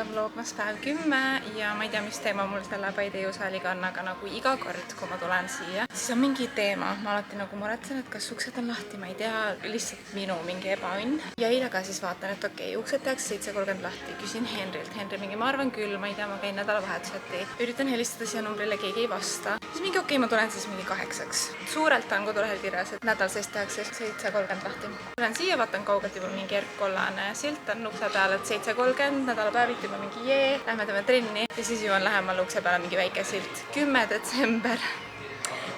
vlogmas päev 10 ja ma ei tea, mis teema mul selle By Teiusaaliga on, aga nagu iga kord, kui ma tulen siia, siis on mingi teema. Ma alati nagu muretsen, et kas uksed on lahti, ma ei tea, lihtsalt minu mingi ebaõnn. Ja eile ka siis vaatan, et okei, uksed tehakse 7:30 lahti. Küsin Henrilt. Henri mingi, ma arvan küll, ma ei tea, ma käin nädalavahetuseti. Üritan helistada siia numbrile, keegi ei vasta. Siis mingi okei, ma tulen siis mingi 8-ks. Suurelt on kodulehel kirjas, et nädal sees tehakse 7:30 lahti. Tulen siia, vaatan kaugelt juba mingi erkkollane silt on ukse peal, et 7:30, nädalapäeviti juba mingi jee, lähme teeme trenni ja siis jõuan lähemal ukse peale mingi väike silt. 10. detsember.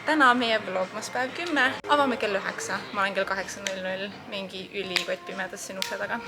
Täna meie vlogmas päev 10. Avame kell 9. Ma olen kell 8:00 mingi ülikott pimedas siin ukse taga.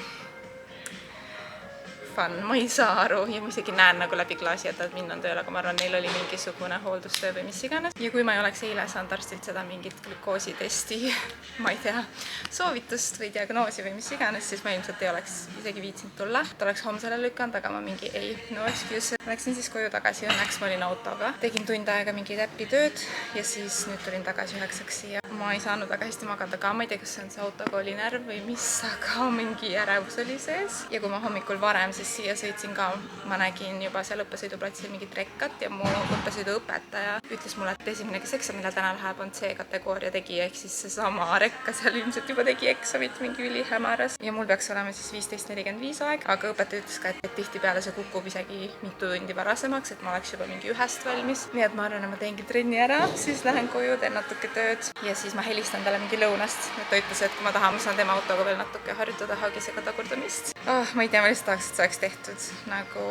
Fun, ma ei saa aru ja ma isegi näen nagu läbi klaasi, et minna on tööl, aga ma arvan, neil oli mingisugune hooldustöö või mis iganes. Ja kui ma ei oleks eile saanud arstilt seda mingit glükoositesti, ma ei tea, soovitust või diagnoosi või mis iganes, siis ma ilmselt ei oleks isegi viitsinud tulla. Ta oleks homsele lükanud, aga ma mingi ei, no excuse. Läksin siis koju tagasi, õnneks ma olin autoga. Tegin tund aega mingi täppitööd ja siis nüüd tulin tagasi 9-ks siia. Ma ei saanud väga hästi magada ka, ma ei tea, kas see on see autokooli närv või mis, aga mingi ärevus oli sees. Ja kui ma hommikul varem siis siia sõitsin ka, ma nägin juba seal õppesõiduplatsil mingit rekkat ja mu õppesõiduõpetaja ütles mulle, et esimene, kes eksamile täna läheb, on C-kategooria tegija, ehk siis seesama rekka seal ilmselt juba tegi eksamit mingi ülihämaras. Ja mul peaks olema siis 15:45 aeg, aga õpetaja ütles ka, et tihtipeale see kukub isegi mitu tundi varasemaks, et ma oleks juba mingi 1-st valmis. Nii et ma arvan, et ma teengi trenni ära, siis lähen koju, teen natuke tööd ja siis ma helistan talle mingi lõunast. Ta ütles, et kui ma tahan, ma saan tema autoga veel natuke harjutada haagisega tagurdamist. Ma ei tea, ma lihtsalt tahaks, et see oleks tehtud. Nagu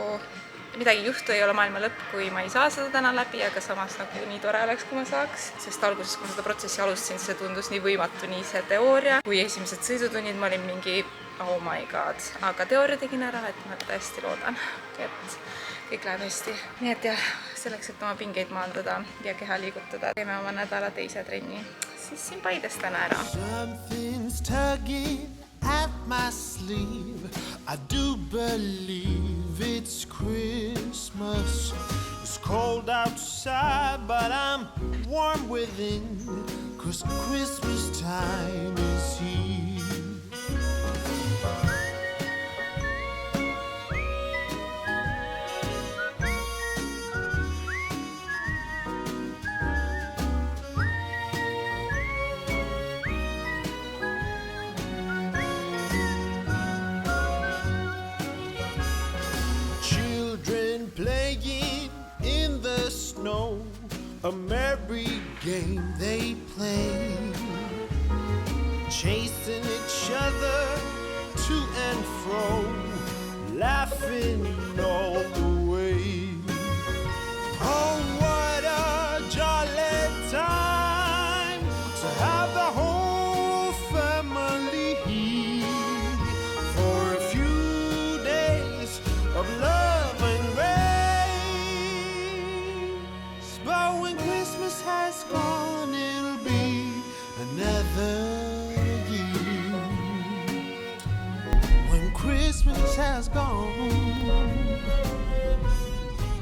midagi juhtu, ei ole maailma lõpp, kui ma ei saa seda täna läbi, aga samas nagu nii tore oleks, kui ma saaks. Sest alguses, kui ma seda protsessi alustasin, see tundus nii võimatu, nii see teooria. Kui esimesed sõidutunnid ma olin mingi oh my god, aga teooria tegin ära, et ma tõesti loodan, et kõik läheb hästi. Nii et jah, selleks, et oma pingeid maandada ja keha liigutada, teeme oma nädala teise trenni. Siis siin Paides täna ära. Something's tugging at my sleeve. I do believe it's Christmas. It's cold outside, but I'm warm within, 'cause Christmas time is here. Playing in the snow, a merry game they play, chasing each other to and fro, laughing all the way. Oh, what a jolly time to have the whole family here for a few days of love. But when Christmas has gone, it'll be another year. When Christmas has gone.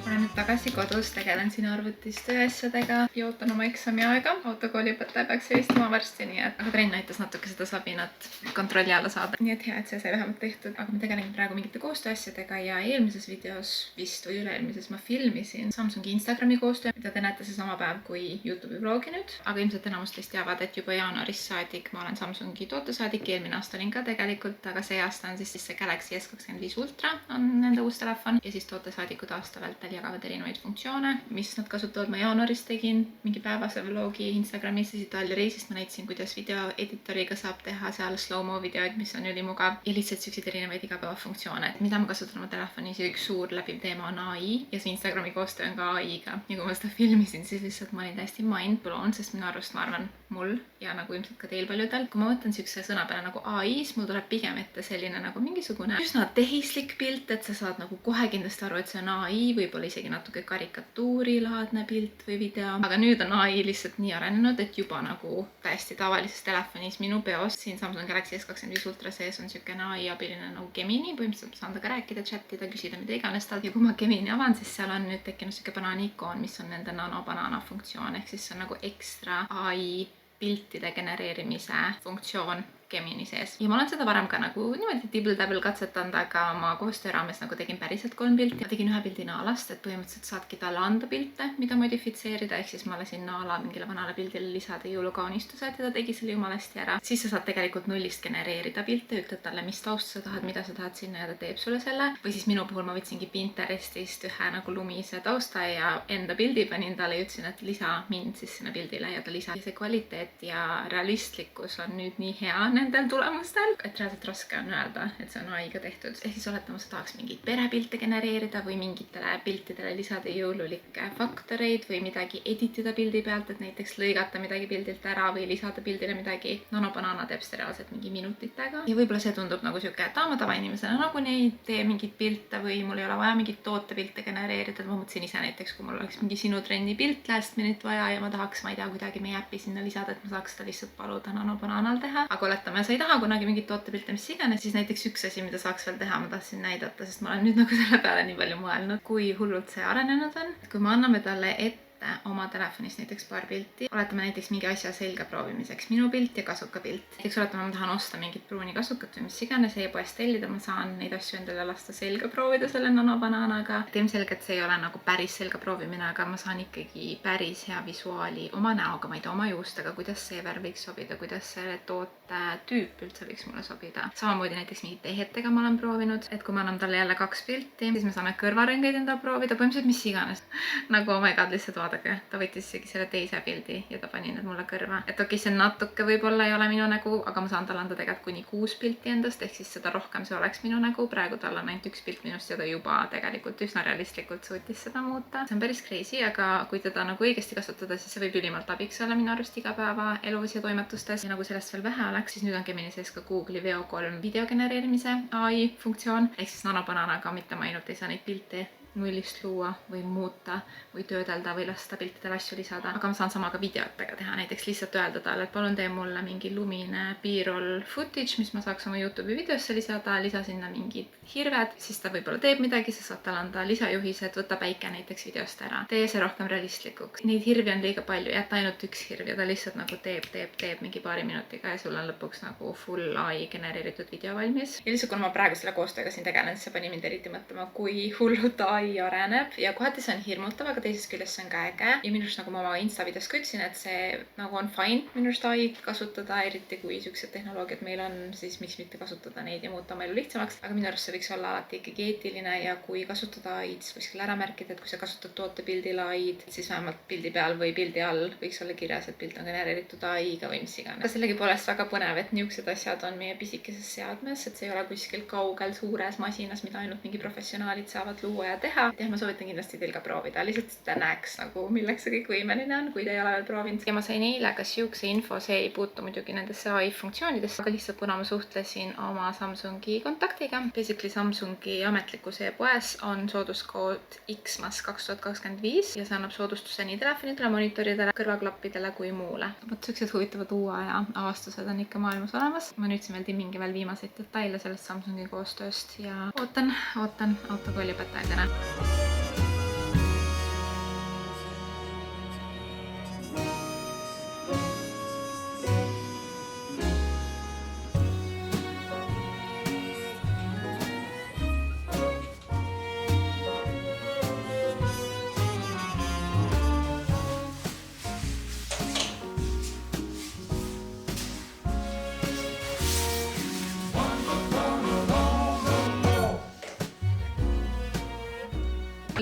Olen nüüd tagasi kodus, tegelen siin arvutis tööasjadega ja ootan oma eksami aega. Autokooliõpetaja peaks helistama varsti, nii et aga trenn aitas natuke seda sabinat kontrolli alla saada. Nii et hea, et see sai vähemalt tehtud. Aga ma tegelen praegu mingite koostööasjadega ja eelmises videos vist või üle-eelmises ma filmisin Samsungi Instagrami koostöö, mida te näete seesama päev kui YouTube'i vlogi nüüd. Aga ilmselt enamus teist teavad, et juba jaanuarist saadik ma olen Samsungi tootesaadik. Eelmine aasta olin ka tegelikult, aga see aasta on siis see Galaxy S25 Ultra on nende uus telefon ja siis tootesaadikud aasta vältel jagavad erinevaid funktsioone, mis nad kasutavad. Ma jaanuaris tegin mingi päevase vlogi Instagramis ja Itaalia reisist ma näitasin, kuidas videoeditoriga saab teha seal slow-mo videoid, mis on ülimugav ja lihtsalt selliseid erinevaid igapäevafunktsioone, et mida ma kasutan oma telefonis ja üks suur läbiv teema on AI ja see Instagrami koostöö on ka AI-ga. Ja kui ma seda filmisin, siis lihtsalt ma olin täiesti mind blown, sest minu arust ma arvan mul ja nagu ilmselt ka teil paljudel, kui ma mõtlen siukse sõna peale nagu AI, siis mul tuleb pigem ette selline nagu mingisugune üsna tehislik pilt, et sa saad nagu kohe kindlasti aru, et see on AI, võib-olla isegi natuke karikatuurilaadne pilt või video. Aga nüüd on AI lihtsalt nii arenenud, et juba nagu täiesti tavalises telefonis minu peos siin Samsung Galaxy S25 Ultra sees on siukene AI abiline nagu Gemini, põhimõtteliselt saan temaga rääkida, chatida, küsida mida iganes tal. Ja kui ma Gemini avan, siis seal on nüüd tekkinud siuke banaani ikoon, mis on nende nano-banana funktsioon, ehk siis see on nagu ekstra AI piltide genereerimise funktsioon Gemini sees. Ja ma olen seda varem ka nagu niimoodi tibble-tabble katsetanud, aga ma koostöö raames nagu tegin päriselt 3 pilti. Ma tegin 1 pildi Naalast, et põhimõtteliselt saadki talle anda pilte, mida modifitseerida, ehk siis ma lasin Naala mingile vanale pildile lisada jõulukaunistused ja ta tegi selle jumala hästi ära. Siis sa saad tegelikult nullist genereerida pilte, ütled talle, mis taust sa tahad, mida sa tahad sinna ja ta teeb sulle selle. Või siis minu puhul ma võtsingi Pinterestist ühe nagu lumise tausta ja enda pildi panin talle ja ütlesin, et lisa mind siis sinna pildile ja ta lisab. Ja see kvaliteet ja realistlikkus on nüüd nii hea nendel tulemustel, et reaalselt raske on öelda, et see on AI-ga tehtud. Ehk siis oletama, sa tahaks mingeid perepilte genereerida või mingitele piltidele lisada jõululikke faktoreid või midagi editida pildi pealt, et näiteks lõigata midagi pildilt ära või lisada pildile midagi. Nanobanana teeb seda reaalselt mingi minutitega. Ja võib-olla see tundub nagu siuke, et ma tavainimesena nagunii ei tee mingit pilte või mul ei ole vaja mingit tootepilte genereerida. Ma mõtlesin ise näiteks, kui mul oleks mingi sinu trenni pilt last minute vaja ja ma tahaks, ma ei tea, kuidagi meie äppi sinna lisada, et ma saaks seda lihtsalt paluda Nanobananal teha. Aga oletame, sa ei taha kunagi mingit tootepilte, mis iganes, siis näiteks üks asi, mida saaks veel teha, ma tahtsin näidata, sest ma olen nüüd nagu selle peale nii palju mõelnud, kui hullult see arenenud on. Kui me anname talle ette oma telefonis näiteks paar pilti, oletame näiteks mingi asja selga proovimiseks, minu pilt ja kasuka pilt. Näiteks oletame, ma tahan osta mingit pruuni kasukat või mis iganes e-poest tellida, ma saan neid asju endale lasta selga proovida selle Nanobananaga. Ilmselgelt see ei ole nagu päris selga proovimine, aga ma saan ikkagi päris hea visuaali oma näoga, ma ei tea, oma juustega, kuidas see värv võiks sobida, kuidas see toote tüüp üldse võiks mulle sobida. Samamoodi näiteks mingite ehetega ma olen proovinud, et kui ma annan talle jälle 2 pilti, siis me saame kõrvarõngeid endale proovida, põhimõtteliselt mis iganes. Nagu oh my god, lihtsalt vaadake, ta võttis isegi selle teise pildi ja ta pani need mulle kõrva. Et okei, see natuke võib-olla ei ole minu nägu, aga ma saan talle anda tegelikult kuni 6 pilti endast, ehk siis seda rohkem see oleks minu nägu. Praegu tal on ainult 1 pilt minust ja ta juba tegelikult üsna realistlikult suutis seda muuta. See on päris crazy, aga kui teda nagu õigesti kasutada, siis see võib ülimalt abiks olla minu arust igapäevaelus ja toimetustes. Ja nagu sellest veel vähe oleks, siis nüüd on Gemini sees ka Google'i Veo 3 video genereerimise AI funktsioon, ehk siis Nanobananaga mitte ma ainult ei saa neid pilte nullist luua või muuta või töödelda või lasta piltidele asju lisada, aga ma saan sama ka videotega teha, näiteks lihtsalt öelda talle, et palun tee mulle mingi lumine B-roll footage, mis ma saaks oma YouTube'i videosse lisada, lisa sinna mingid hirved, siis ta võib-olla teeb midagi, sa saad talle anda lisajuhised, võta päike näiteks videost ära, tee see rohkem realistlikuks. Neid hirvi on liiga palju, jäta ainult 1 hirv ja ta lihtsalt nagu teeb mingi paari minutiga ja sul on lõpuks nagu full AI genereeritud video valmis. Ja lihtsalt kuna ma praegu selle koostööga siin tegelen, see pani mind eriti mõtlema, kui hullult AI areneb ja kohati see on hirmutav, aga teisest küljest see on ka äge. Ja minu arust nagu ma oma Insta videos ka ütlesin, et see nagu on fine minu arust AI-d kasutada, eriti kui siuksed tehnoloogiad meil on, siis miks mitte kasutada neid ja muuta oma elu lihtsamaks. Aga minu arust see võiks olla alati ikkagi eetiline ja kui kasutada AI-d, siis kuskil ära märkida, et kui sa kasutad tootepildile AI-d, siis vähemalt pildi peal või pildi all võiks olla kirjas, et pilt on genereeritud AI-ga või mis iganes. Aga sellegipoolest väga põnev, et niisugused asjad on meie pisikeses seadmes, et see ei ole kuskil kaugel suures masinas, mida ainult mingi professionaalid saavad luua ja teha. Et jah, ma soovitan kindlasti teil ka proovida, lihtsalt seda näeks nagu milleks see kõik võimeline on, kui te ei ole veel proovinud. Ja ma sain eile ka siukse info, see ei puutu muidugi nendesse AI funktsioonidesse, aga lihtsalt kuna ma suhtlesin oma Samsungi kontaktiga, basically Samsungi ametlikus e-poes on sooduskood XMAS 2025 ja see annab soodustuse nii telefonidele, monitoridele, kõrvaklappidele kui muule. Vot siuksed huvitavad uue aja avastused on ikka maailmas olemas. Ma nüüd siin veel timmingi veel viimaseid detaile sellest Samsungi koostööst ja ootan autokooliõpetaja kõne.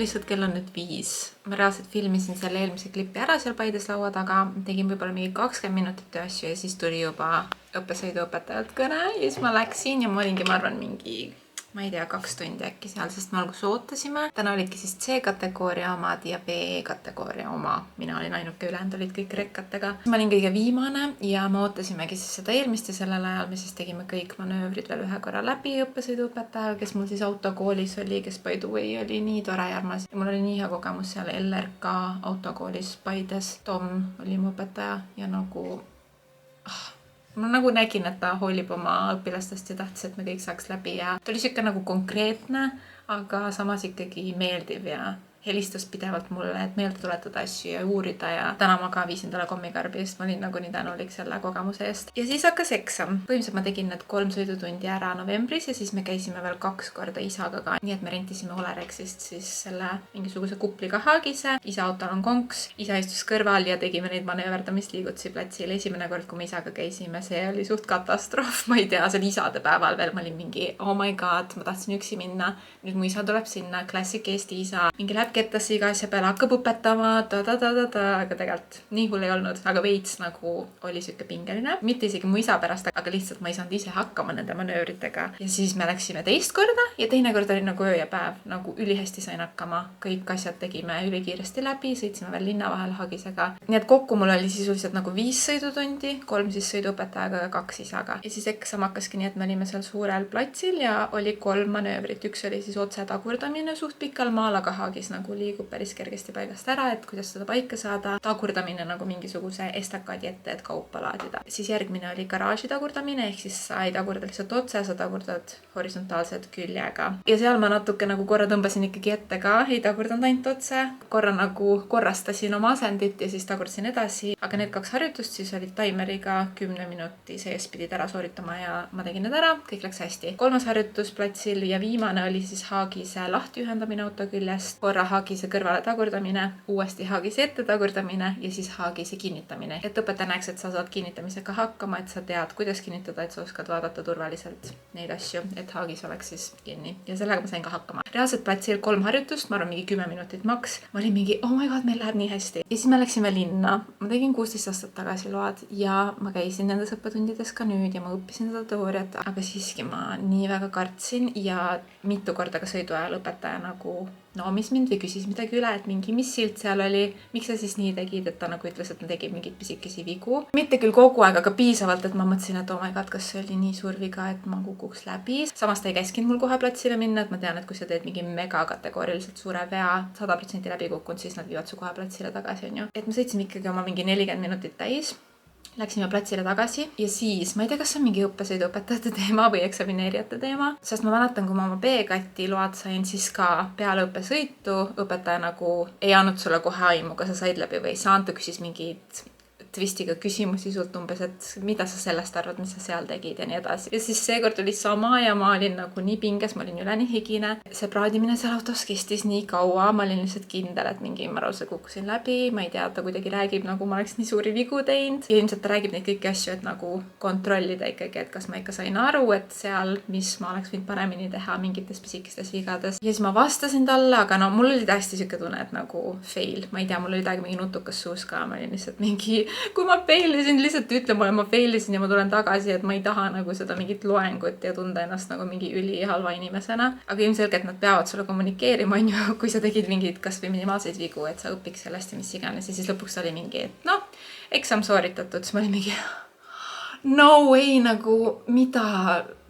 Lihtsalt kell on nüüd 5. Ma reaalselt filmisin selle eelmise klipi ära seal Paides laua taga, tegin võib-olla mingi 20 minutit asju ja siis tuli juba õppesõiduõpetajalt kõne ja siis ma läksin ja ma olingi, ma arvan, mingi, ma ei tea, 2 tundi äkki seal, sest me alguses ootasime. Täna olidki siis C-kategooria omad ja B-kategooria oma. Mina olin ainuke, ülejäänud olid kõik rekkatega. Ma olin kõige viimane ja me ootasimegi siis seda eelmist ja sellel ajal me siis tegime kõik manöövrid veel ühe korra läbi õppesõiduõpetaja, kes mul siis autokoolis oli, kes by the way oli nii tore ja armas. Ja mul oli nii hea kogemus seal LRK autokoolis Paides. Tom oli mu õpetaja ja nagu ma nagu nägin, et ta hoolib oma õpilastest ja tahtis, et me kõik saaks läbi ja ta oli siuke nagu konkreetne, aga samas ikkagi meeldiv ja helistas pidevalt mulle, et meelde tuletada asju ja uurida ja täna ma ka viisin talle kommikarbi, sest ma olin nagunii tänulik selle kogemuse eest. Ja siis hakkas eksam. Põhimõtteliselt ma tegin need 3 sõidutundi ära novembris ja siis me käisime veel 2 korda isaga ka. Nii et me rentisime Olerexist siis selle mingisuguse kupliga Haagise. Isa autol on konks, isa istus kõrval ja tegime neid manööverdamisliigutusi platsil. Esimene kord, kui me isaga käisime, see oli suht katastroof. Ma ei tea, see oli isadepäeval veel. Ma olin mingi, oh my god, ma tahtsin üksi minna. Nüüd mu isa tuleb sinna, klassik Eesti isa. Mingi läheb kettasse iga asja peale, hakkab õpetama, aga tegelikult nii hull ei olnud, aga veits nagu oli siuke pingeline. Mitte isegi mu isa pärast, aga lihtsalt ma ei saanud ise hakkama nende manöövritega. Ja siis me läksime teist korda ja teine kord oli nagu öö ja päev, nagu ülihästi sain hakkama. Kõik asjad tegime ülikiiresti läbi, sõitsime veel linna vahel Hagisega. Nii et kokku mul oli sisuliselt nagu 5 sõidutundi, 3 siis sõiduõpetajaga ja 2 isaga. Ja siis eksam hakkaski nii, et me olime seal suurel platsil ja oli 3 manöövrit. Üks oli siis otse tagurdamine suht pikal maal, aga Haagis nagu liigub päris kergesti paigast ära, et kuidas seda paika saada. Tagurdamine nagu mingisuguse estakaadi ette, et kaupa laadida. Siis järgmine oli garaaži tagurdamine, ehk siis sa ei tagurda lihtsalt otse, sa tagurdad horisontaalselt küljega. Ja seal ma natuke nagu korra tõmbasin ikkagi ette ka, ei tagurdanud ainult otse. Korra nagu korrastasin oma asendit ja siis tagurdasin edasi. Aga need 2 harjutust siis olid taimeriga 10 minuti sees pidid ära sooritama ja ma tegin need ära, kõik läks hästi. 3. harjutus platsil ja viimane oli siis Haagise lahti ühendamine auto küljest, korra Haagise kõrvale tagurdamine, uuesti Haagise ette tagurdamine ja siis Haagise kinnitamine. Et õpetaja näeks, et sa saad kinnitamisega hakkama, et sa tead, kuidas kinnitada, et sa oskad vaadata turvaliselt neid asju, et Haagis oleks siis kinni. Ja sellega ma sain ka hakkama. Reaalselt platsil 3 harjutust, ma arvan mingi 10 minutit maks. Ma olin mingi, oh my god, meil läheb nii hästi. Ja siis me läksime linna. Ma tegin 16 aastat tagasi load ja ma käisin nendes õppetundides ka nüüd ja ma õppisin seda teooriat, aga siiski ma nii väga kartsin ja mitu korda ka sõidu ajal õpetaja nagu noomis mind või küsis midagi üle, et mingi, mis silt seal oli, miks sa siis nii tegid, et ta nagu ütles, et ma tegin mingeid pisikesi vigu. Mitte küll kogu aeg, aga piisavalt, et ma mõtlesin, et oh my god, kas see oli nii suur viga, et ma kukuks läbi. Samas ta ei käskinud mul kohe platsile minna, et ma tean, et kui sa teed mingi megakategooriliselt suure vea, 100% läbi kukkunud, siis nad viivad su kohe platsile tagasi, on ju. Et me sõitsime ikkagi oma mingi 40 minutit täis. Läksime platsile tagasi ja siis, ma ei tea, kas see on mingi õppesõiduõpetajate teema või eksamineerijate teema, sest ma mäletan, kui ma oma B-kati load sain, siis ka peale õppesõitu õpetaja nagu ei andnud sulle kohe aimu, kas sa said läbi või ei saanud, ta küsis mingid twistiga küsimusi sult umbes, et mida sa sellest arvad, mis sa seal tegid ja nii edasi. Ja siis seekord oli sama ja ma olin nagu nii pinges, ma olin üleni higine. See praadimine seal autos kestis nii kaua, ma olin lihtsalt kindel, et mingi maruse kukkusin läbi, ma ei tea, ta kuidagi räägib, nagu ma oleks nii suuri vigu teinud. Ja ilmselt ta räägib neid kõiki asju, et nagu kontrollida ikkagi, et kas ma ikka sain aru, et seal, mis ma oleks võinud paremini teha mingites pisikestes vigades. Ja siis ma vastasin talle, aga no mul oli täiesti siuke tunne, et nagu fail. Ma ei tea, mul oli täiega mingi nutukas suus ka, ma olin lihtsalt mingi kui ma failisin, lihtsalt ütle mulle, ma failisin ja ma tulen tagasi, et ma ei taha nagu seda mingit loengut ja tunda ennast nagu mingi ülihalva inimesena. Aga ilmselgelt nad peavad sulle kommunikeerima, on ju, kui sa tegid mingeid kas või minimaalseid vigu, et sa õpiks sellest ja mis iganes. Ja siis lõpuks oli mingi, et noh, eksam sooritatud, siis ma olin mingi no way, nagu mida...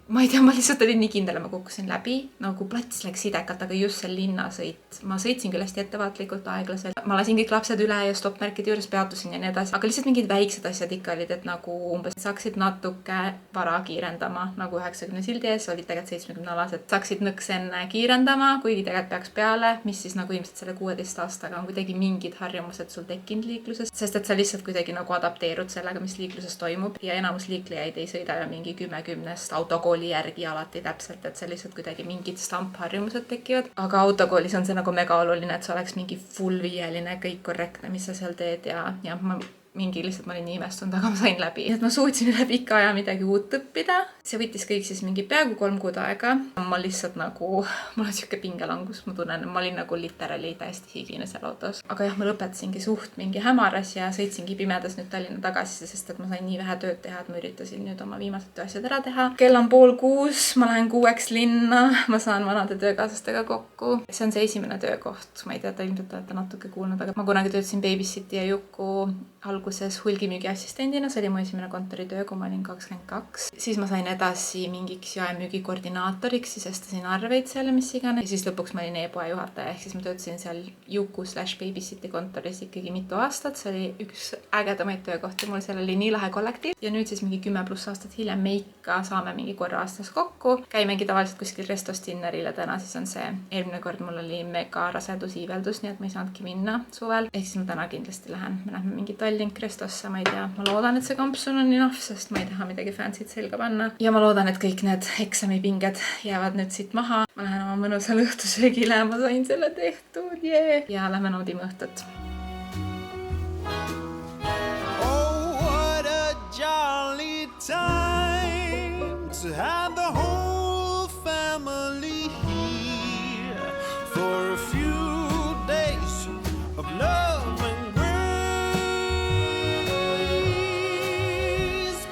Ma ei tea, ma lihtsalt olin nii kindel, ma kukkusin läbi, nagu plats läks sidekalt, aga just see linnasõit. Ma sõitsin küll hästi ettevaatlikult aeglaselt. Ma lasin kõik lapsed üle ja stoppmärkide juures peatusin ja nii edasi. Aga lihtsalt mingid väiksed asjad ikka olid, et nagu umbes saaksid natuke vara kiirendama, nagu 90 sildi ees, olid tegelikult 70 alased. Saaksid nõks enne kiirendama, kuigi tegelikult peaks peale, mis siis nagu ilmselt selle 16 aastaga on kuidagi mingid harjumused sul tekkinud liikluses. Sest et sa lihtsalt kuidagi nagu adapteerud sellega, mis liikluses toimub ja enamus liiklejaid ei sõida ja mingi 10-10 autokooli järgi alati täpselt, et see lihtsalt kuidagi mingid stampharjumused tekivad. Aga autokoolis on see nagu mega oluline, et see oleks mingi full viieline, kõik korrektne, mis sa seal teed ja ma lihtsalt ma olin nii imestunud, aga ma sain läbi. Et ma suutsin üle pika aja midagi uut õppida. See võttis kõik siis mingi peaaegu 3 kuud aega. Ma lihtsalt nagu, mul on siuke pingelangus, ma tunnen, ma olin nagu literally täiesti higine seal autos. Aga jah, ma lõpetasingi suht mingi hämaras ja sõitsingi pimedas nüüd Tallinna tagasi, sest et ma sain nii vähe tööd teha, et ma üritasin nüüd oma viimased asjad ära teha. Kell on 5:30, ma lähen 6 linna, ma saan vanade töökaaslastega kokku. See on see esimene töökoht, ma ei tea, ilmselt olete natuke kuulnud, aga ma kunagi töötasin Babysiti ja Juku alguses hulgimüügiassistendina, see oli mu esimene kontoritöö, kui ma olin 22. Siis ma sain edasi mingiks jaemüügi koordinaatoriks, siis hästasin arveid seal ja mis iganes. Ja siis lõpuks ma olin e-poe juhataja, ehk siis ma töötasin seal Juku/Babysiti kontoris ikkagi mitu aastat. See oli üks ägedamaid töökohti, mul seal oli nii lahe kollektiiv. Ja nüüd siis mingi 10+ aastat hiljem meika saame mingi korra aastas kokku. Käimegi tavaliselt kuskil restos dinneril ja täna siis on see. Eelmine kord mul oli mega rasedusiiveldus, nii et ma ei saanudki minna suvel. Ehk siis ma täna kindlasti lähen. Me lähme mingi Tallink restosse, ma ei tea. Ma loodan, et see kampsun on enough, sest ma ei taha midagi fancy't selga panna. Ja ma loodan, et kõik need eksamipinged jäävad nüüd siit maha. Ma lähen oma mõnusale õhtusöögile, ma sain selle tehtud, yeah. Ja lähme naudime õhtut. Oh, what a jolly time to have the whole family here for a few days of love and grace.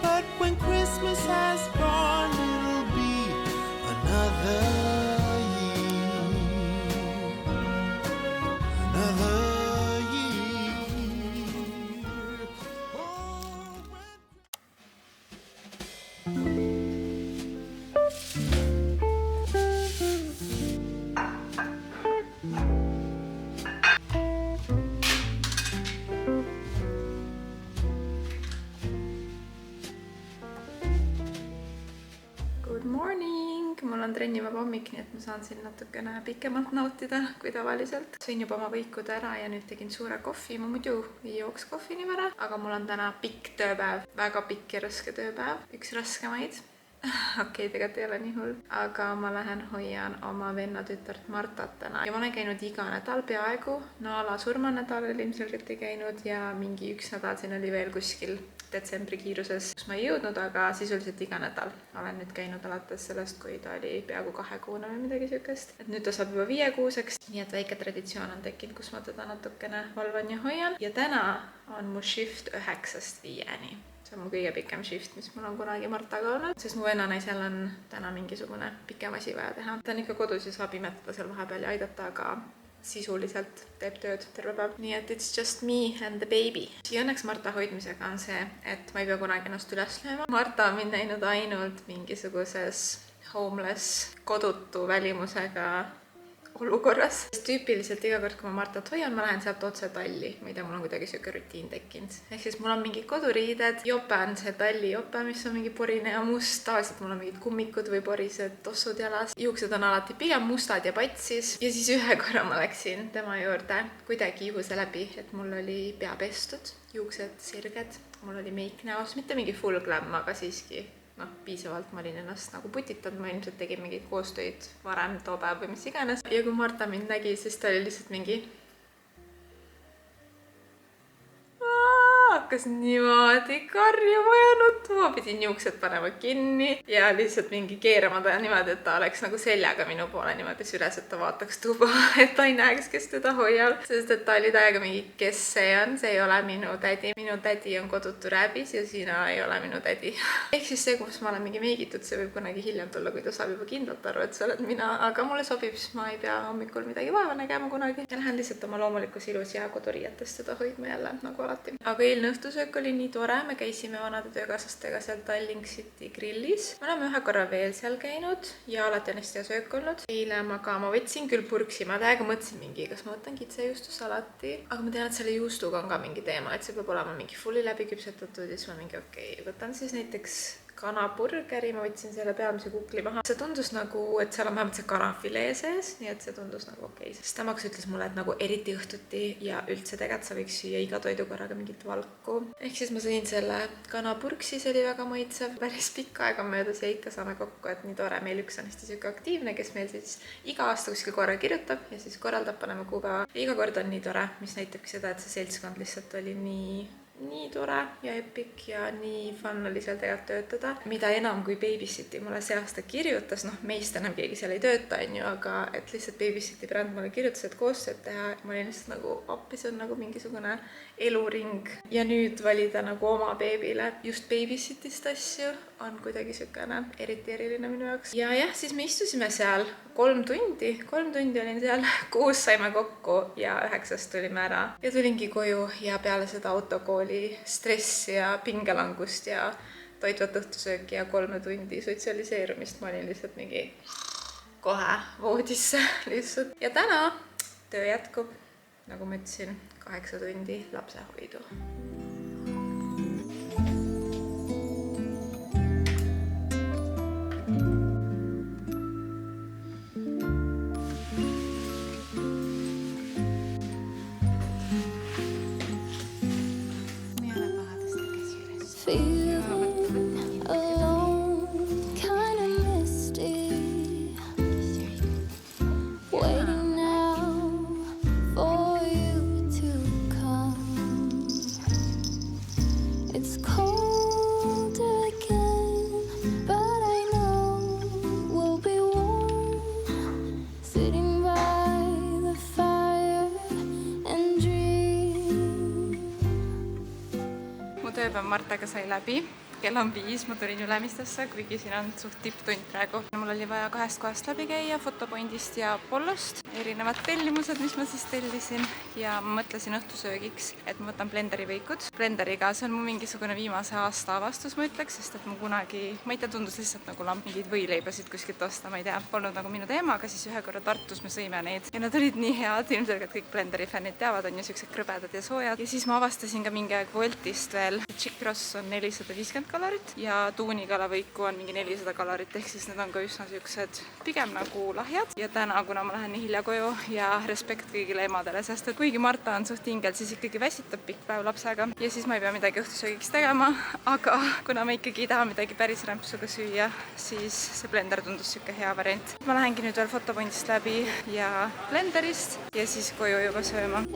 But when Christmas has gone, it'll be another year. Good morning! Mul on trennivaba hommik, nii et ma saan siin natukene pikemalt nautida kui tavaliselt. Sõin juba oma võikud ära ja nüüd tegin suure kohvi. Ma muidu ei jooks kohvi nii vara, aga mul on täna pikk tööpäev, väga pikk ja raske tööpäev. Üks raskemaid. Okei, tegelikult ei ole nii hull. Aga ma lähen hoian oma venna tütart Martat täna. Ja ma olen käinud iga nädal peaaegu. Naala surmanädalal ilmselgelt ei käinud ja mingi üks nädal siin oli veel kuskil detsembri kiiruses, kus ma ei jõudnud, aga sisuliselt iga nädal. Olen nüüd käinud alates sellest, kui ta oli peaaegu 2-kuune või midagi sükest. Et nüüd ta saab juba 5-kuuseks, nii et väike traditsioon on tekkinud, kus ma teda natukene valvan ja hoian. Ja täna on mu shift 9-st 5-ni. See on mu kõige pikem shift, mis mul on kunagi Martaga olnud, sest mu vennanaisel on täna mingisugune pikem asi vaja teha. Ta on ikka kodus ja saab imetada seal vahepeal ja aidata, aga sisuliselt teeb tööd terve päev. Nii et it's just me and the baby. Ja õnneks Marta hoidmisega on see, et ma ei pea kunagi ennast üles lööma. Marta on mind näinud ainult mingisuguses homeless, kodutu välimusega olukorras. Tüüpiliselt iga kord, kui ma Martat hoian, ma lähen sealt otse talli. Ma ei tea, mul on kuidagi siuke rutiin tekkinud. Ehk siis mul on mingi koduriided, jope on see talli jope, mis on mingi porine ja must. Tavaliselt mul on mingid kummikud või porised tossud jalas. Juuksed on alati pigem mustad ja patsis. Ja siis ühe korra ma läksin tema juurde kuidagi juhuse läbi, et mul oli pea pestud, juuksed sirged, mul oli meik näos, mitte mingi full glam, aga siiski piisavalt ma olin ennast nagu putitanud, ma ilmselt tegin mingeid koostöid varem too päev või mis iganes. Ja kui Marta mind nägi, siis ta oli lihtsalt mingi hakkas niimoodi karjuma ja nutma, pidin juuksed panema kinni ja lihtsalt mingi keerama ta niimoodi, et ta oleks nagu seljaga minu poole niimoodi süles, et ta vaataks tuba, et ta ei näeks, kes teda hoiab, sest et ta oli täiega mingi, kes see on, see ei ole minu tädi. Minu tädi on kodutu rääbis ja sina ei ole minu tädi. Ehk siis see, kus ma olen mingi meigitud, see võib kunagi hiljem tulla, kui ta saab juba kindlalt aru, et sa oled mina, aga mulle sobib, siis ma ei pea hommikul midagi vaeva nägema kunagi. Ja lähen lihtsalt oma loomulikus ilus ja koduriietest seda hoidma jälle, nagu alati. Aga eilne õhtusöök oli nii tore, me käisime vanade töökaaslastega seal Tallink City grillis. Me oleme ühe korra veel seal käinud ja alati on hästi hea söök olnud. Eile ma võtsin küll purksi, ma täiega mõtlesin mingi, kas ma võtan kitsejuustusalati, aga ma tean, et selle juustuga on ka mingi teema, et see peab olema mingi fulli läbi küpsetatud ja siis ma mingi okei, võtan siis näiteks kanaburgeri, ma võtsin selle peamise kukli maha. See tundus nagu, et seal on vähemalt see kanafilee sees, nii et see tundus nagu okei. Sest Tamaks ütles mulle, et nagu eriti õhtuti ja üldse tegelikult sa võiks süüa iga toidukorraga mingit valku. Ehk siis ma sõin selle kanapurksi, see oli väga maitsev. Päris pikka aega möödas ja ikka saame kokku, et nii tore. Meil üks on hästi siuke aktiivne, kes meil siis iga aasta kuskil korra kirjutab ja siis korraldab, paneme kuupäeva. Iga kord on nii tore, mis näitabki seda, et see seltskond lihtsalt oli nii tore ja epic ja nii fun oli seal tegelikult töötada. Mida enam kui Babysiti mulle see aasta kirjutas, meist enam keegi seal ei tööta, aga et lihtsalt Babysiti bränd mulle kirjutas, et koostööd teha. Ma olin lihtsalt nagu appi, see on nagu mingisugune eluring. Ja nüüd valida nagu oma beebile just Babysitist asju on kuidagi siukene eriti eriline minu jaoks. Ja jah, siis me istusime seal 3 tundi. 3 tundi olin seal, 6 saime kokku ja 9 tulime ära. Ja tulingi koju ja peale seda autokooli oli stressi ja pingelangust ja toitvat õhtusööki ja 3 tundi sotsialiseerumist. Ma olin lihtsalt mingi kohe voodisse lihtsalt. Ja täna töö jätkub, nagu ma ütlesin, 8 tundi lapsehoidu. Tööpäev Martaga sai läbi, kell on 5, ma tulin Ülemistesse, kuigi siin on suht tipptund praegu. Mul oli vaja 2 kohast läbi käia, Fotopointist ja Apollost. Erinevad tellimused, mis ma siis tellisin ja ma mõtlesin õhtusöögiks, et ma võtan blenderi võikud. Blenderiga see on mu mingisugune viimase aasta avastus, ma ütleks, sest et ma kunagi, ma ei tea, tundus lihtsalt nagu mingeid võileibasid kuskilt osta, ma ei tea, polnud nagu minu teema, aga siis ühe korra Tartus me sõime neid ja nad olid nii head, ilmselgelt kõik blenderi fännid teavad, on ju siuksed krõbedad ja soojad. Ja siis ma avastasin ka mingi aeg Woltist veel. Chick Ross on 450 kalorit ja tuunikalavõiku on mingi 400 kalorit, ehk siis need on ka üsna siuksed pigem nagu lahjad. Ja täna, kuna ma lähen nii hilja koju ja respekt kõigile emadele, sest et kuigi Marta on suht ingel, siis ikkagi väsitab pikk päev lapsega ja siis ma ei pea midagi õhtusöögiks tegema, aga kuna ma ikkagi ei taha midagi päris rämpsuga süüa, siis see blender tundus siuke hea variant. Ma lähengi nüüd veel Fotopointist läbi ja blenderist ja siis koju juba sööma.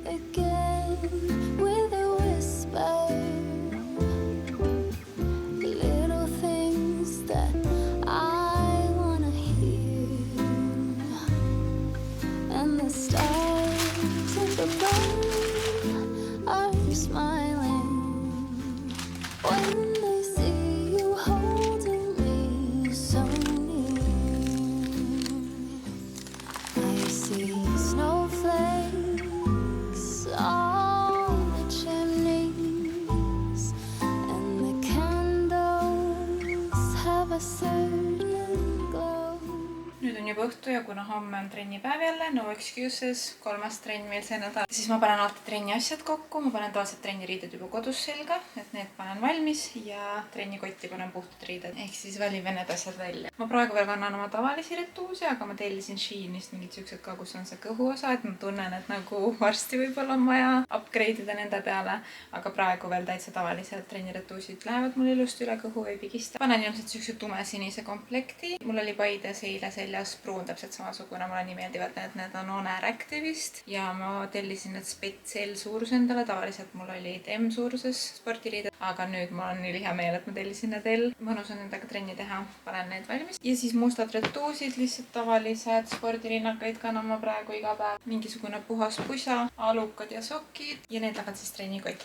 Nüüd on juba õhtu ja kuna homme on trennipäev jälle, no excuses, 3. trenn meil see nädal, siis ma panen alati trenni asjad kokku, ma panen tavaliselt trenniriided juba kodus selga, et need panen valmis ja trennikotti panen puhtad riided, ehk siis valime need asjad välja. Ma praegu veel kannan oma tavalisi retuuse, aga ma tellisin Sheinist mingid siuksed ka, kus on see kõhuosa, et ma tunnen, et nagu varsti võib-olla on vaja upgrade ida nende peale, aga praegu veel täitsa tavalised trenniretuusid lähevad mul ilusti üle kõhu, ei pigista. Panen ilmselt siukse tumesinise komplekti. Mul oli Paides eile seljas pruun täpselt samasugune, mulle nii meeldivad need on Honor Activist ja ma tellisin need spets L suurus endale, tavaliselt mul olid M suuruses spordiriided, aga nüüd mul on nii hea meel, et ma tellisin need L. Mõnus on nendega trenni teha, panen need valmis. Ja siis mustad retuusid, lihtsalt tavalised spordirinakaid kannan ma praegu iga päev. Mingisugune puhas pusa, alukad ja sokid ja need lähevad siis trennikotti.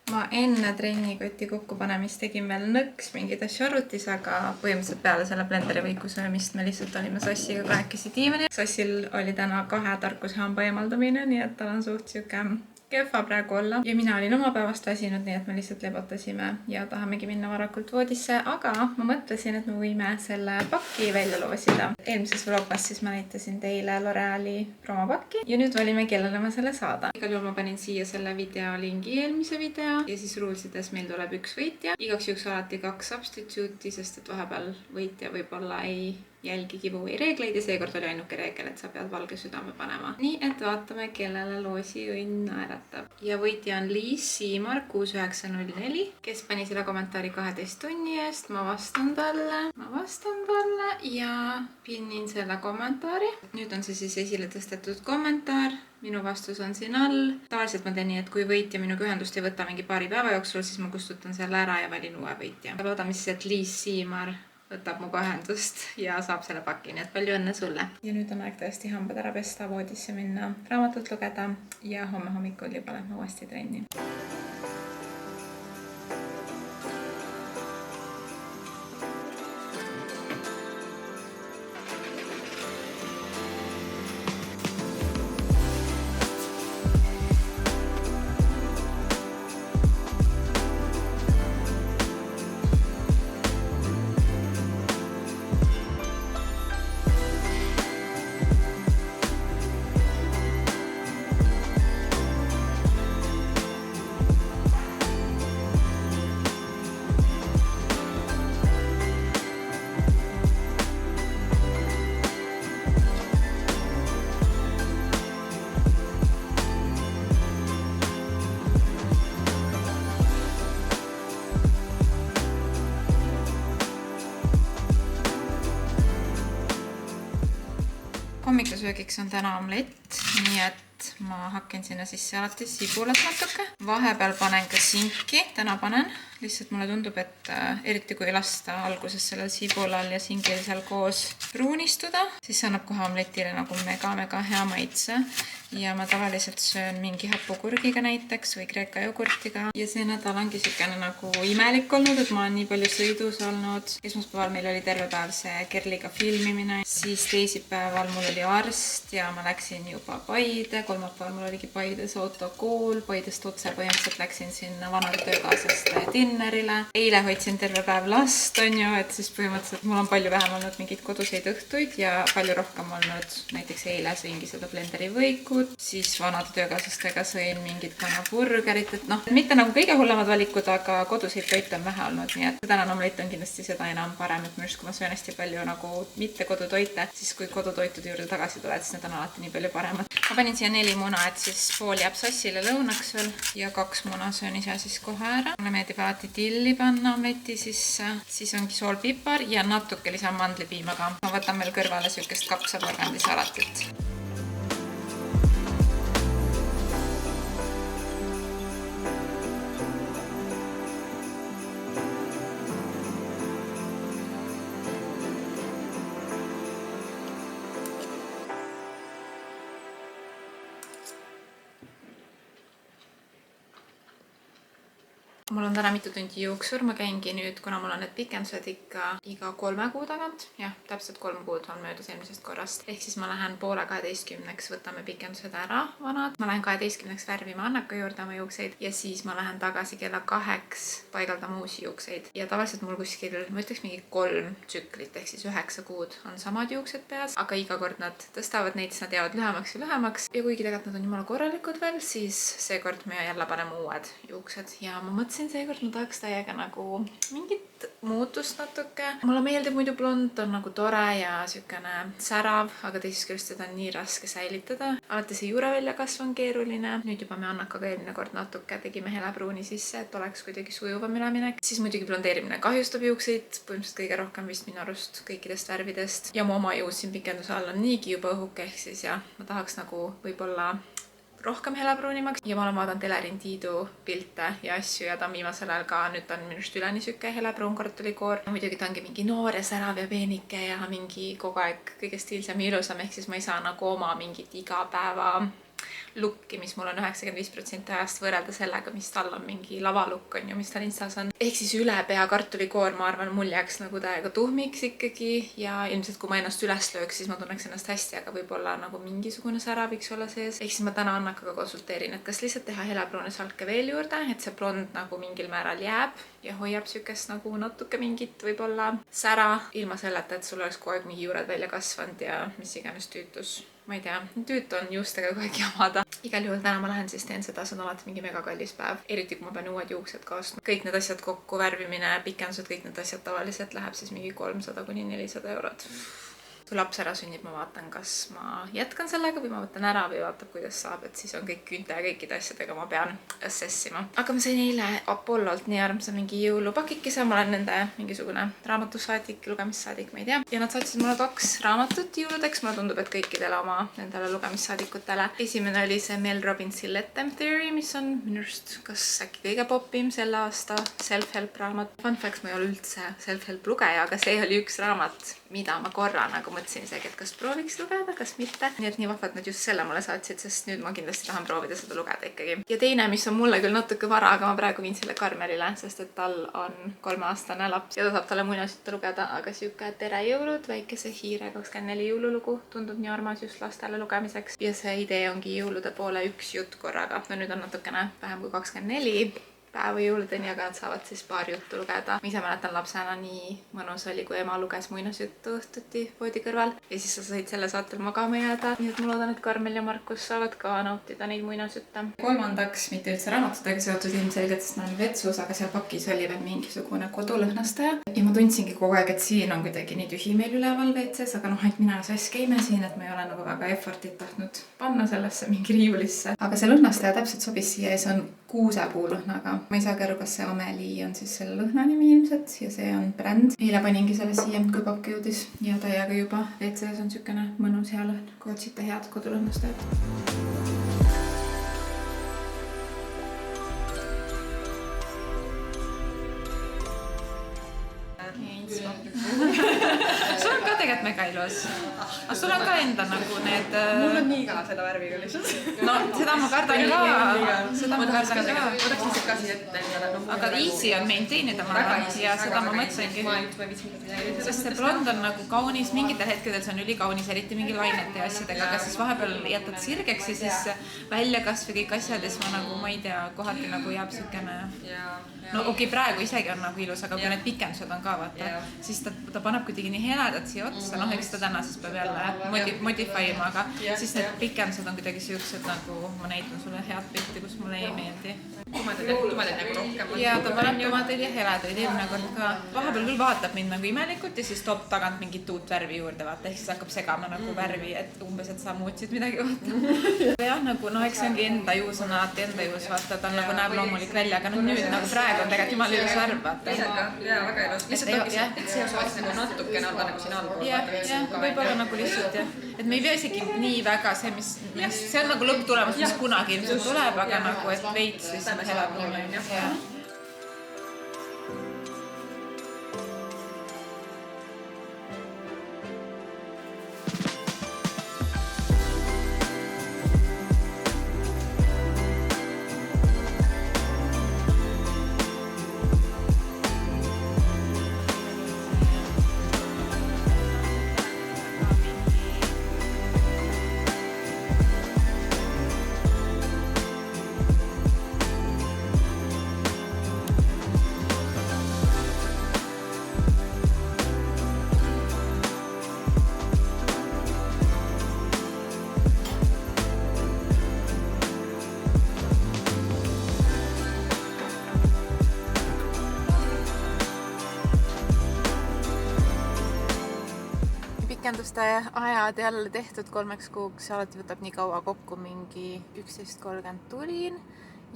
Ma enne trennikoti kokkupanemist tegin veel nõks mingid asju arvutis, aga põhimõtteliselt peale selle blenderi võiku söömist me lihtsalt olime Sossiga kahekesi diivani. Sossil oli täna 2 tarkushamba eemaldamine, nii et tal on suht siuke kehva praegu olla ja mina olin oma päevast väsinud, nii et me lihtsalt lebotasime ja tahamegi minna varakult voodisse, aga ma mõtlesin, et me võime selle paki välja loosida. Eelmises vlogmas siis ma näitasin teile L'Oreali promopakki ja nüüd valime, kellele ma selle saada. Igal juhul ma panin siia selle videolingi eelmise video ja siis ruulsides meil tuleb 1 võitja. Igaks juhuks alati 2 substitute'i, sest et vahepeal võitja võib-olla ei jälgi giveaway reegleid ja seekord oli ainuke reegel, et sa pead valge südame panema. Nii et vaatame, kellele loosi õnn naeratab. Ja võitja on Liis Siimar 6904, kes pani selle kommentaari 12 tunni eest. Ma vastan talle ja pinnin selle kommentaari. Nüüd on see siis esile tõstetud kommentaar. Minu vastus on siin all. Tavaliselt ma teen nii, et kui võitja minuga ühendust ei võta mingi paari päeva jooksul, siis ma kustutan selle ära ja valin uue võitja. Loodame siis, et Liis Siimar võtab muga ühendust ja saab selle paki, nii et palju õnne sulle. Ja nüüd on aeg tõesti hambad ära pesta, voodisse minna, raamatut lugeda ja homme hommikul juba lähme uuesti trenni. hommikussöögiks on täna omlett, nii et ma hakkan sinna sisse alati sibulat natuke. Vahepeal panen ka sinki, täna panen. Lihtsalt mulle tundub, et eriti kui lasta alguses sellel sibulal ja singil seal koos pruunistuda, siis annab kohe omletile nagu mega hea maitse. Ja ma tavaliselt söön mingi hapukurgiga näiteks või kreeka jogurtiga. Ja see nädal ongi siukene nagu imelik olnud, et ma olen nii palju sõidus olnud. Esmaspäeval meil oli terve päev see Kerliga filmimine. Siis teisipäeval mul oli arst ja ma läksin juba Paide. Kolmapäeval mul oligi Paides autokool. Paidest otse põhimõtteliselt läksin sinna vanade töökaaslaste dinnerile. Eile hoidsin terve päev last, on ju, et siis põhimõtteliselt mul on palju vähem olnud mingeid koduseid õhtuid ja palju rohkem olnud näiteks eile sõingi seda blenderi võiku. Siis vanade töökaaslastega sõin mingid kanaburgerit, et noh, mitte nagu kõige hullemad valikud, aga koduseid toite on vähe olnud, nii et tänane omlett on kindlasti seda enam parem, et minu arust, kui ma söön hästi palju nagu mitte kodutoite, siis kui kodutoitude juurde tagasi tuled, siis need on alati nii palju paremad. Ma panin siia 4 muna, et siis pool jääb sassile lõunaks veel ja 2 muna söön ise siis kohe ära. Mulle meeldib alati tilli panna omleti sisse, siis ongi soolpipar ja natuke lisan mandlipiima ka. Ma võtan veel kõrvale sükest kapsaporgandisalatit. Mul on täna mitu tundi juuksur, ma käingi nüüd, kuna mul on need pikendused ikka iga 3 kuu tagant. Jah, täpselt 3 kuud on möödus eelmisest korrast. Ehk siis ma lähen poole 12-ks, võtame pikendused ära vanad. Ma lähen 12-ks värvima Annaka juurde oma juukseid ja siis ma lähen tagasi kella 2 paigaldama uusi juukseid. Ja tavaliselt mul kuskil, ma ütleks mingi 3 tsüklit, ehk siis 9 kuud on samad juuksed peas, aga iga kord nad tõstavad neid, siis nad jäävad lühemaks ja lühemaks. Ja kuigi tegelikult nad on jumala korralikud veel, siis seekord me jälle paneme uued juuksed ja ma mõtlesin seekord ma tahaks täiega nagu mingit muutust natuke. Mulle meeldib muidu blond, on nagu tore ja siukene särav, aga teisest küljest seda on nii raske säilitada. Alati see juureväljakasv on keeruline. Nüüd juba me Annakaga eelmine kord natuke tegime helepruuni sisse, et oleks kuidagi sujuvam üleminek. Siis muidugi blondeerimine kahjustab juukseid, põhimõtteliselt kõige rohkem vist minu arust kõikidest värvidest. Ja mu oma juus siin pikenduse all on niigi juba õhuke, ehk siis jah, ma tahaks nagu võib-olla rohkem helepruunimaks ja ma olen vaadanud Elerin Tiidu pilte ja asju ja ta on viimasel ajal ka, nüüd ta on minust üleni süke helepruun kartulikoor. Muidugi ta ongi mingi noor ja särav ja peenike ja mingi kogu aeg kõige stiilsam ja ilusam, ehk siis ma ei saa nagu oma mingit igapäeva lukki, mis mul on 95% ajast võrrelda sellega, mis tal on mingi lavalukk on ju, mis tal Instas on. Ehk siis üle pea kartulikoor, ma arvan, mul jääks nagu täiega tuhmiks ikkagi ja ilmselt kui ma ennast üles lööks, siis ma tunneks ennast hästi, aga võib-olla nagu mingisugune sära võiks olla sees. Ehk siis ma täna Annakaga konsulteerin, et kas lihtsalt teha helepruune salke veel juurde, et see blond nagu mingil määral jääb ja hoiab sükest nagu natuke mingit võib-olla sära ilma selleta, et sul oleks kogu aeg mingi juured välja kasvanud ja mis iganes tüütus. Ma ei tea, tüütu on juustega kogu aeg jamada. Igal juhul täna ma lähen siis teen seda, see on alati mingi mega kallis päev. Eriti kui ma pean uued juuksed kaastma. Kõik need asjad kokku, värvimine, pikendused, kõik need asjad tavaliselt läheb siis mingi 300 kuni 400 eurot. Kui laps ära sünnib, ma vaatan, kas ma jätkan sellega või ma võtan ära või vaatab, kuidas saab, et siis on kõik küünte ja kõikide asjadega ma pean assessima. Aga ma sain eile Apollolt nii armsa mingi jõulupakikese, ma olen nende mingisugune raamatusaadik, lugemissaadik, ma ei tea. Ja nad saatsid mulle 2 raamatut jõuludeks, mulle tundub, et kõikidele oma nendele lugemissaadikutele. Esimene oli see Mel Robbinsi Let Them Theory, mis on minu arust kas äkki kõige popim selle aasta self-help raamat. Fun fact, ma ei ole üldse self-help lugeja, aga see oli üks raamat, mida ma korra nagu mõtlesin isegi, et kas prooviks lugeda, kas mitte. Nii et nii vahvad nad just selle mulle saatsid, sest nüüd ma kindlasti tahan proovida seda lugeda ikkagi. Ja teine, mis on mulle küll natuke vara, aga ma praegu viin selle Karmelile, sest et tal on 3-aastane laps ja ta saab talle muinasjutte lugeda, aga siuke Tere jõulud, väikese hiire 24 jõululugu tundub nii armas just lastele lugemiseks. Ja see idee ongi jõulude poole 1 jutt korraga. No nüüd on natukene vähem kui 24 päeva jõuludeni, aga nad saavad siis paar juttu lugeda. Ma ise mäletan lapsena nii mõnus oli, kui ema luges muinasjuttu õhtuti voodi kõrval ja siis sa said selle saatel magama jääda. Nii et ma loodan, et Karmel ja Markus saavad ka nautida neid muinasjutte. Kolmandaks, mitte üldse raamatutega seotud ilmselgelt, sest me oleme vetsus, aga seal pakis oli veel mingisugune kodulõhnastaja. Ja ma tundsingi kogu aeg, et siin on kuidagi nii tühi meil üleval WC-s, aga noh, et mina sass käime siin, et ma ei ole nagu väga effortit tahtnud panna sellesse mingi riiulisse. Aga see lõhnastaja täpselt sobis siia ja see on kuusepuulõhnaga. Ma ei saagi aru, kas see Amelie on siis selle lõhna nimi ilmselt ja see on bränd. Eile paningi selle siia, kui pappi jõudis ja täiega juba WC-s on sükene mõnus hea lõhn, kui otsite head kodulõhnastajat. Sul on ka tegelikult mega ilus. Aga sul on ka enda nagu need... Mul on nii ka seda värviga lihtsalt. No seda ma kardan ka. Seda ma kardan ka. Võtaks lihtsalt ka siia ette endale. Aga easy on maintainida ma arvan ja seda ma mõtlengi. Sest see blond on nagu kaunis, mingitel hetkedel see on ülikaunis, eriti mingi lainete ja asjadega, aga siis vahepeal jätad sirgeks ja siis välja kasv ja kõik asjad ja siis ma nagu, ma ei tea, kohati nagu jääb sükene... No okei, praegu isegi on nagu ilus, aga kui need pikendused on ka, vaata, siis ta paneb kuidagi nii heledat siia otsa, noh, eks ta täna siis peab jälle modifyima, aga siis need pikendused on kuidagi siuksed nagu, ma näitan sulle head pilti, kus mulle ei meeldi. Tumedaid nagu rohkem. Ja ta paneb tumedaid ja heledaid, eelmine kord ka. Vahepeal küll vaatab mind nagu imelikult ja siis toob tagant mingit uut värvi juurde, vaata, ehk siis hakkab segama nagu värvi, et umbes, et sa muutsid midagi, vaata. Jah, nagu, noh, eks see ongi enda juus on alati enda juus, vaata, ta nagu näeb loomulik välja, aga nüüd nagu praegu on tegelikult jumal ilus värv, vaata. Jaa, väga ilus. Lihtsalt ongi see, et see osa nagu natukene olla nagu siin allpool. Jah, võib-olla nagu lihtsalt, jah. Et me ei pea isegi nii väga see, mis... See on nagu lõpptulemus, mis kunagi ilmselt tuleb, aga nagu, et veits lihtsalt helab mulle. Pikenduste ajad jälle tehtud 3 kuuks, alati võtab nii kaua kokku, mingi 11.30 tulin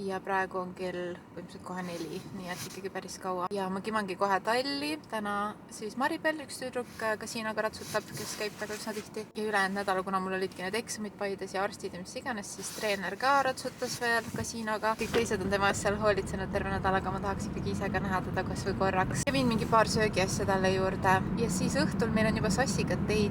ja praegu on kell põhimõtteliselt kohe 4, nii et ikkagi päris kaua. Ja ma kimangi kohe talli, täna siis Maribel, üks tüdruk kasiinoga ratsutab, kes käib väga üsna tihti. Ja ülejäänud nädala, kuna mul olidki need eksamid Paides ja arstid ja mis iganes, siis treener ka ratsutas veel kasiinoga. Kõik teised on tema eest seal hoolitsenud terve nädalaga, ma tahaks ikkagi ise ka näha teda kas või korraks. Ja viin mingi paar söögiasja talle juurde ja siis õhtul meil on juba Sassiga date.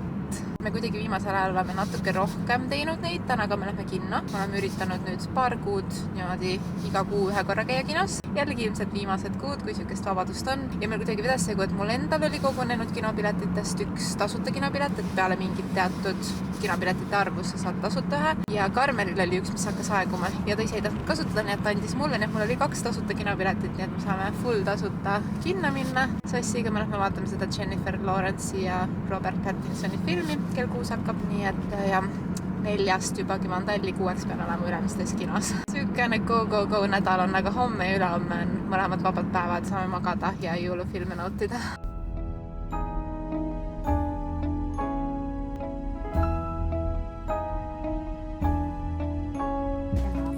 Me kuidagi viimasel ajal oleme natuke rohkem teinud neid, tänaga me lähme kinno. Me oleme üritanud nüüd paar kuud niimoodi iga kuu ühe korra käia kinos. Jällegi ilmselt viimased kuud, kui sükest vabadust on. Ja meil kuidagi vedas see, et mul endal oli kogunenud kinopiletitest üks tasuta kinopilet, et peale mingit teatud kinopiletite arvus sa saad tasuta ühe. Ja Karmelil oli üks, mis hakkas aeguma ja ta ise ei tahtnud kasutada, nii et ta andis mulle, nii et mul oli 2 tasuta kinopiletit, nii et me saame full tasuta kinno minna. Sassiga me lähme vaatame seda Jennifer Lawrence'i ja Robert Pattinsoni filmi, kell 6 hakkab, nii et ja 4-st juba kivan talli, 6 pean olema Ülemistes kinos. Sükene go nädal on, aga homme ja ülehomme on mõlemad vabad päevad, saame magada ja jõulufilme nautida.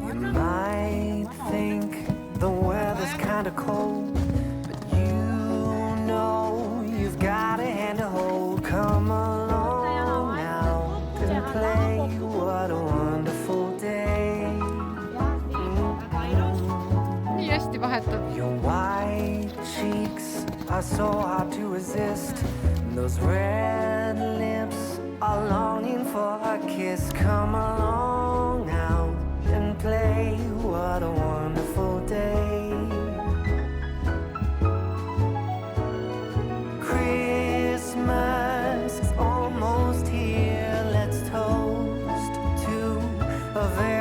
You might think the weather's kind of cold, but you know you've got a hand to hold. Come along now and play. What a wonderful day. Nii hästi vahetud. Your white cheeks are so hard to resist. Those red lips are longing for a kiss. Come along now and play. What a wonderful day. Christmas is almost here. Let's toast to a very